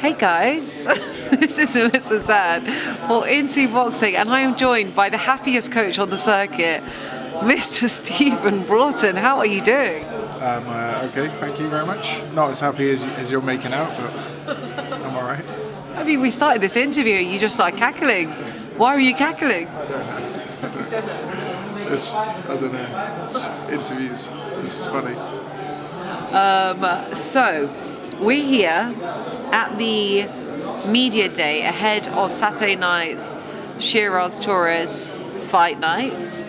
Hey guys, this is Alyssa Zan for Into Boxing, and I am joined by the happiest coach on the circuit, Mr. Stephen Broughton. How are you doing? Okay, thank you very much. Not as happy as you're making out, but I'm all right. I mean, we started this interview and you just started cackling. Why were you cackling? I don't know. It's just, I don't know. It's interviews. It's just funny. So, we're here at the media day ahead of Saturday night's Shiraz Torres fight nights.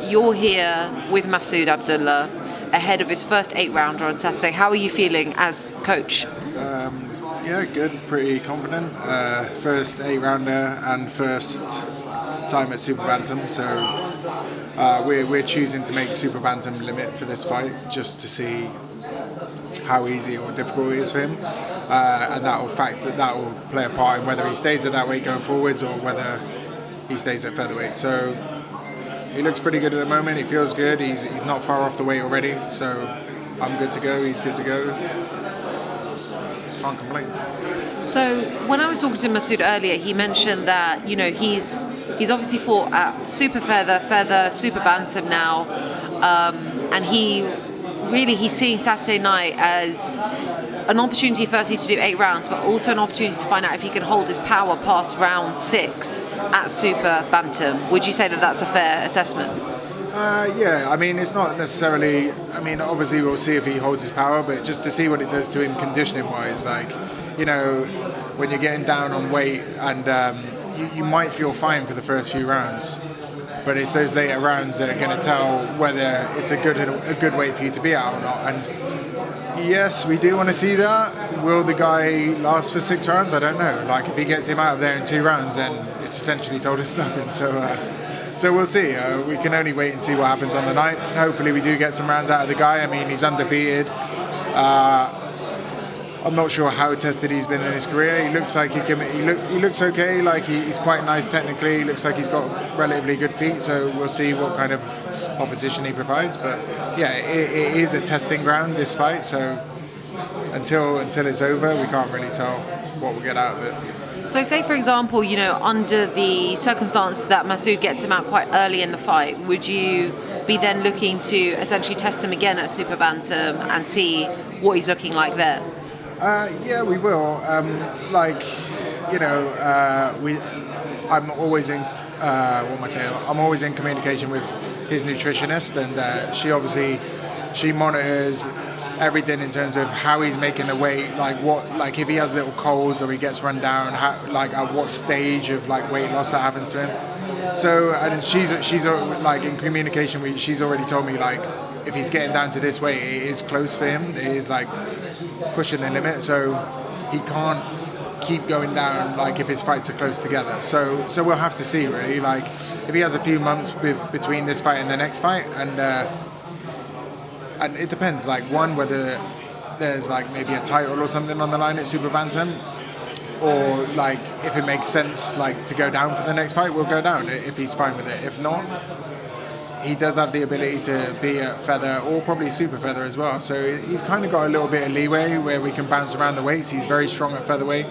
You're here with Masood Abdullah ahead of his first 8-rounder on Saturday. How are you feeling as coach? Yeah, good. Pretty confident. First 8-rounder and first time at Super Bantam. So we're choosing to make Super Bantam limit for this fight just to see how easy or difficult it is for him, and that will play a part in whether he stays at that weight going forwards or whether he stays at featherweight. So he looks pretty good at the moment. He feels good. He's not far off the weight already. So I'm good to go. He's good to go. Can't complain. So when I was talking to Masood earlier, he mentioned that he's obviously fought at super feather, super bantam now, and he's seeing Saturday night as an opportunity firstly to do 8 rounds, but also an opportunity to find out if he can hold his power past round 6 at super bantam. Would you say that that's a fair assessment? Yeah, I mean, it's not necessarily, obviously we'll see if he holds his power, but just to see what it does to him conditioning-wise, when you're getting down on weight and you might feel fine for the first few rounds, but it's those later rounds that are going to tell whether it's a good weight for you to be at or not. And yes, we do want to see that. Will the guy last for 6 rounds? I don't know. If he gets him out of there in 2 rounds, then it's essentially told us nothing. So we'll see. We can only wait and see what happens on the night. Hopefully we do get some rounds out of the guy. I mean, he's undefeated. I'm not sure how tested he's been in his career. He looks like he looks okay. He's quite nice technically. He looks like he's got relatively good feet. So we'll see what kind of opposition he provides. But yeah, it is a testing ground, this fight. So until it's over, we can't really tell what we'll get out of it. So say, for example, under the circumstance that Masood gets him out quite early in the fight, would you be then looking to essentially test him again at Super Bantam and see what he's looking like there? Yeah, we will. I'm always in. I'm always in communication with his nutritionist, and she monitors everything in terms of how he's making the weight, if he has little colds or he gets run down, at what stage of weight loss that happens to him. So, and she's in communication. She's already told me if he's getting down to this weight, it is close for him. It is pushing the limit, so he can't keep going down if his fights are close together. So we'll have to see really. If he has a few months between this fight and the next fight, and it depends, whether there's maybe a title or something on the line at Super Bantam, or if it makes sense to go down for the next fight, we'll go down if he's fine with it. If not, he does have the ability to be at feather or probably super feather as well. So he's kind of got a little bit of leeway where we can bounce around the weights. He's very strong at featherweight,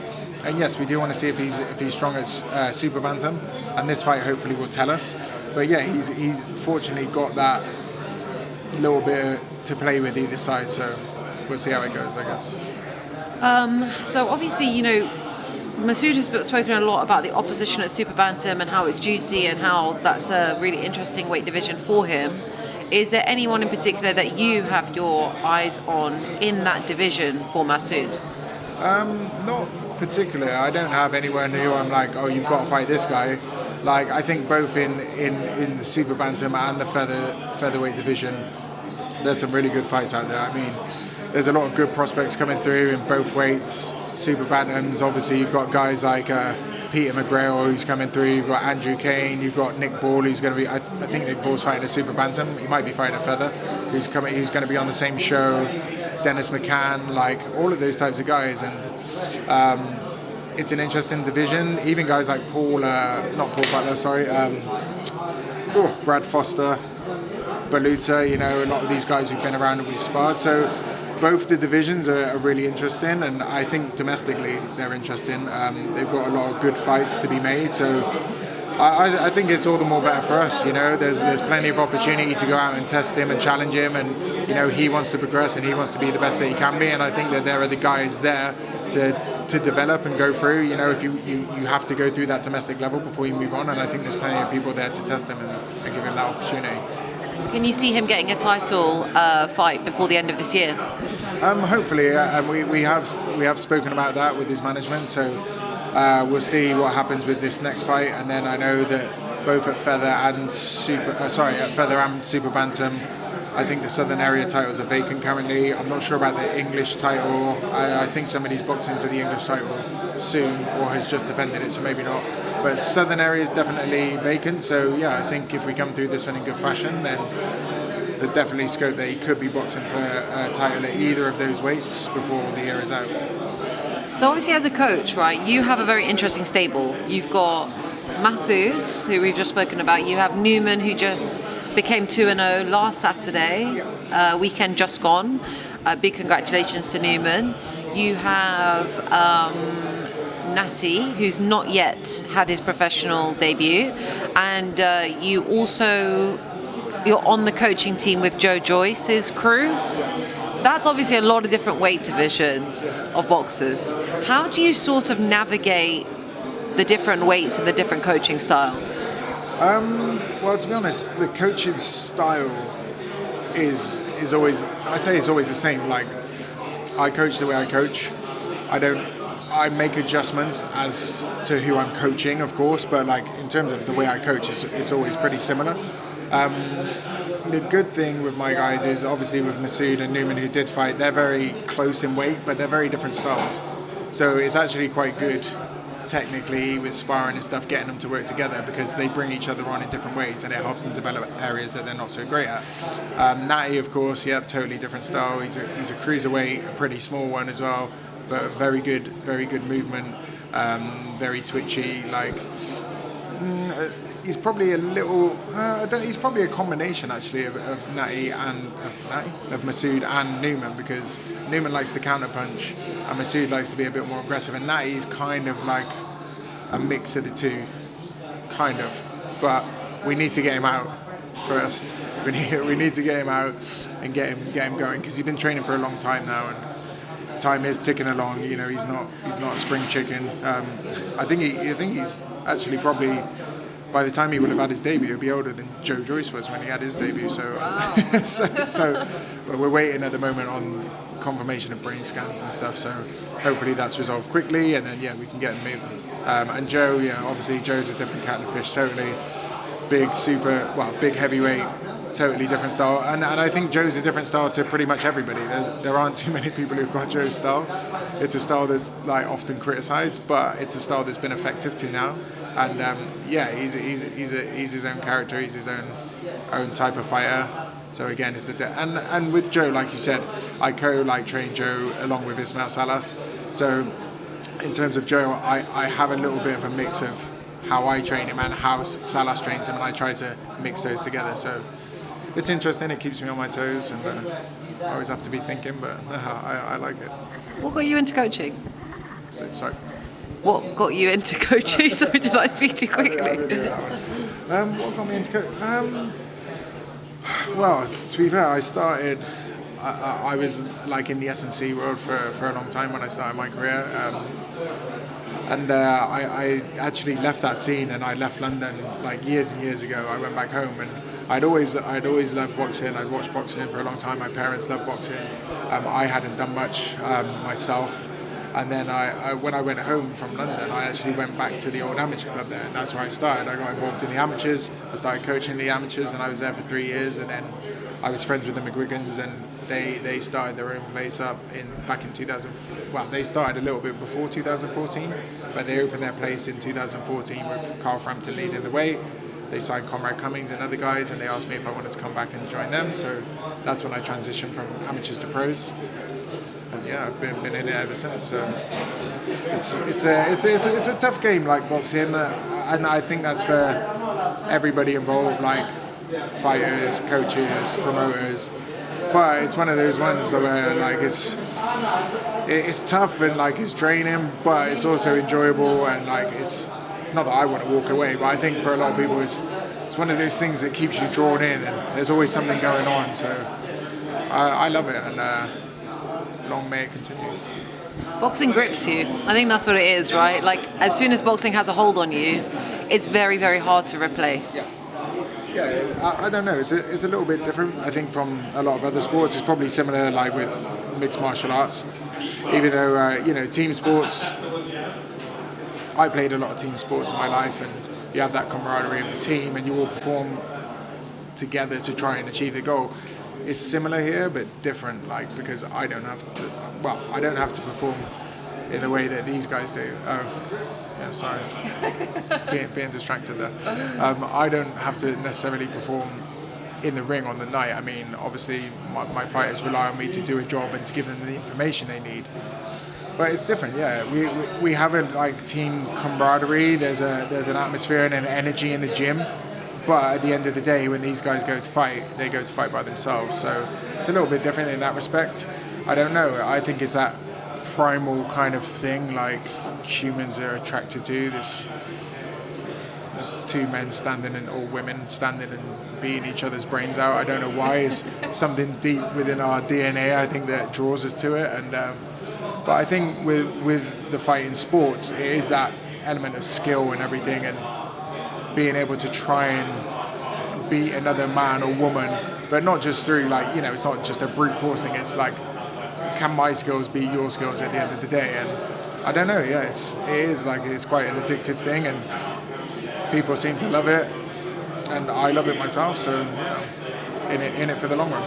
and yes, we do want to see if he's strong at super bantam, and this fight hopefully will tell us. But yeah, he's fortunately got that little bit to play with either side, so we'll see how it goes, I guess. So obviously, Masood has spoken a lot about the opposition at Super Bantam and how it's juicy and how that's a really interesting weight division for him. Is there anyone in particular that you have your eyes on in that division for Masood? Not particularly. I don't have anyone who I'm oh, you've got to fight this guy. I think both in the Super Bantam and the featherweight division, there's some really good fights out there. I mean, there's a lot of good prospects coming through in both weights. Super Bantams, obviously you've got guys like Peter McGrail who's coming through, you've got Andrew Kane, you've got Nick Ball who's going to be, I think Nick Ball's fighting a Super Bantam, he might be fighting a feather, who's going to be on the same show, Dennis McCann, all of those types of guys, and it's an interesting division. Even guys like Brad Foster, Baluta, a lot of these guys who've been around and we've sparred. So both the divisions are really interesting, and I think domestically they're interesting. They've got a lot of good fights to be made, so I think it's all the more better for us. There's plenty of opportunity to go out and test him and challenge him, and he wants to progress and he wants to be the best that he can be, and I think that there are the guys there to develop and go through. If you have to go through that domestic level before you move on, and I think there's plenty of people there to test him and give him that opportunity. Can you see him getting a title fight before the end of this year? Hopefully, and we have spoken about that with his management. So we'll see what happens with this next fight, and then I know that both at feather and super bantam, I think the Southern area titles are vacant currently. I'm not sure about the English title. I think somebody's boxing for the English title soon, or has just defended it, so maybe not. But Southern area is definitely vacant, so yeah, I think if we come through this one in good fashion, then there's definitely scope that he could be boxing for a title at either of those weights before the year is out. So obviously as a coach, right, you have a very interesting stable. You've got Masood, who we've just spoken about. You have Newman, who just became 2-0 last Saturday, weekend just gone. Big congratulations to Newman. You have Natty, who's not yet had his professional debut, and you're on the coaching team with Joe Joyce's crew. That's obviously a lot of different weight divisions of boxers. How do you sort of navigate the different weights and the different coaching styles? Well, to be honest, the coaching style is always the same. Like, I coach the way I coach. I make adjustments as to who I'm coaching, of course, but like in terms of the way I coach, it's always pretty similar. The good thing with my guys is obviously with Masood and Newman, who did fight, they're very close in weight, but they're very different styles. So it's actually quite good technically with sparring and stuff, getting them to work together, because they bring each other on in different ways and it helps them develop areas that they're not so great at. Natty, of course, totally different style. He's a cruiserweight, a pretty small one as well, but very good movement, very twitchy. He's probably a little. He's probably a combination actually of Masood and Newman, because Newman likes to counter punch and Masood likes to be a bit more aggressive, and Natty's kind of like a mix of the two, kind of. But we need to get him out first. We need to get him out and get him going, because he's been training for a long time now, and time is ticking along. He's not a spring chicken. I think he's actually probably, by the time he would have had his debut, he'll be older than Joe Joyce was when he had his debut. So, wow. But we're waiting at the moment on confirmation of brain scans and stuff. So hopefully that's resolved quickly, and then we can get him moving. And Joe, obviously Joe's a different kettle of fish, totally. Big heavyweight, totally different style. And I think Joe's a different style to pretty much everybody. There aren't too many people who've got Joe's style. It's a style that's like often criticised, but it's a style that's been effective to now. And he's his own character. He's his own type of fighter. So again, and with Joe, like you said, I train Joe along with Ismail Salas. So in terms of Joe, I have a little bit of a mix of how I train him and how Salas trains him, and I try to mix those together. So it's interesting. It keeps me on my toes, and I always have to be thinking, but I like it. What got you into coaching? Sorry. What got you into coaching? Sorry, did I speak too quickly? What got me into coaching? Well, to be fair, I started. I was like in the S&C world for a long time when I started my career, and I actually left that scene, and I left London like years and years ago. I went back home, and I'd always loved boxing. I'd watched boxing for a long time. My parents loved boxing. I hadn't done much myself. And then when I went home from London, I actually went back to the old amateur club there, and that's where I started. I got involved in the amateurs. I started coaching the amateurs, and I was there for 3 years. And then I was friends with the McGuigans, and they started their own place up back in 2000. Well, they started a little bit before 2014, but they opened their place in 2014 with Carl Frampton leading the way. They signed Conrad Cummings and other guys, and they asked me if I wanted to come back and join them. So that's when I transitioned from amateurs to pros. And I've been in it ever since. So it's a tough game, like boxing, and I think that's for everybody involved, like fighters, coaches, promoters. but it's one of those ones where like it's tough and like it's draining, but it's also enjoyable, and like it's not that I want to walk away, but I think for a lot of people it's one of those things that keeps you drawn in, and there's always something going on. So I love it, and long may it continue. Boxing grips you. I think that's what it is, right? Like as soon as boxing has a hold on you, it's very, very hard to replace. Yeah, I don't know. It's a little bit different, I think, from a lot of other sports. It's probably similar, like with mixed martial arts. Even though team sports, I played a lot of team sports in my life, and you have that camaraderie of the team, and you all perform together to try and achieve the goal. It's similar here, but different. Like because I don't have to perform in the way that these guys do. Oh, yeah, sorry, being distracted there. I don't have to necessarily perform in the ring on the night. I mean, obviously, my fighters rely on me to do a job and to give them the information they need. But it's different, yeah. We have a like team camaraderie. There's an atmosphere and an energy in the gym. But at the end of the day, when these guys go to fight, they go to fight by themselves. So it's a little bit different in that respect. I don't know. I think it's that primal kind of thing, like humans are attracted to this. Two men standing or women standing and beating each other's brains out. I don't know why. It's something deep within our DNA. I think that draws us to it. And but I think with the fighting sports, it is that element of skill and everything, and being able to try and beat another man or woman, but not just through like it's not just a brute force thing. It's like, can my skills beat your skills at the end of the day? And I don't know. Yeah, it's quite an addictive thing, and people seem to love it, and I love it myself. So in it for the long run.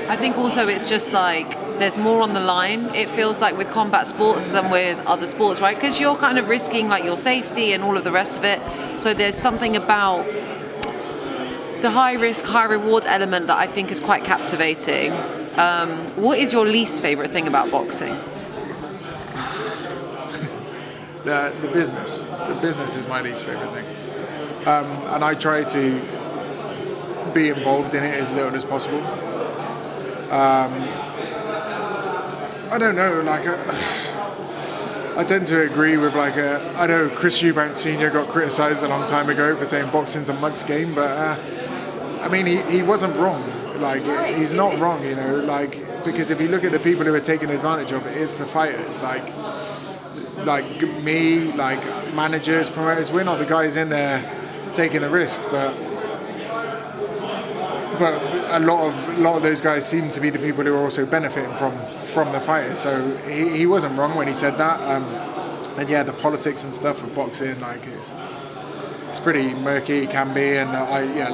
I think also it's just like there's more on the line. It feels like with combat sports than with other sports, right? Because you're kind of risking like your safety and all of the rest of it. So there's something about the high risk, high reward element that I think is quite captivating. What is your least favorite thing about boxing? The business. The business is my least favorite thing, and I try to be involved in it as little as possible. I don't know, like I tend to agree with I know Chris Eubank Sr. got criticised a long time ago for saying boxing's a mug's game, but I mean he wasn't wrong. Like he's not wrong, because if you look at the people who are taking advantage of it, it's the fighters, like me, like managers, promoters. We're not the guys in there taking the risk, but a lot of those guys seem to be the people who are also benefiting from the fighters. So he wasn't wrong when he said that. And yeah, the politics and stuff of boxing, like it's pretty murky, it can be. And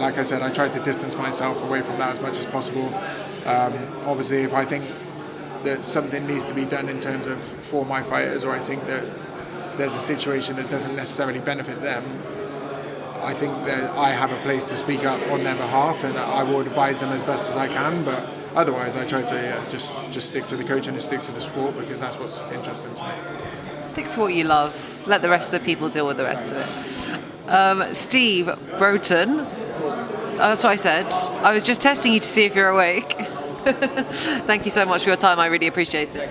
like I said, I try to distance myself away from that as much as possible. Obviously, if I think that something needs to be done in terms of for my fighters, or I think that there's a situation that doesn't necessarily benefit them, I think that I have a place to speak up on their behalf, and I will advise them as best as I can. But otherwise, I try to just stick to the coaching and stick to the sport, because that's what's interesting to me. Stick to what you love. Let the rest of the people deal with the rest of it. Steve, Broughton. Oh, that's what I said. I was just testing you to see if you're awake. Thank you so much for your time. I really appreciate it.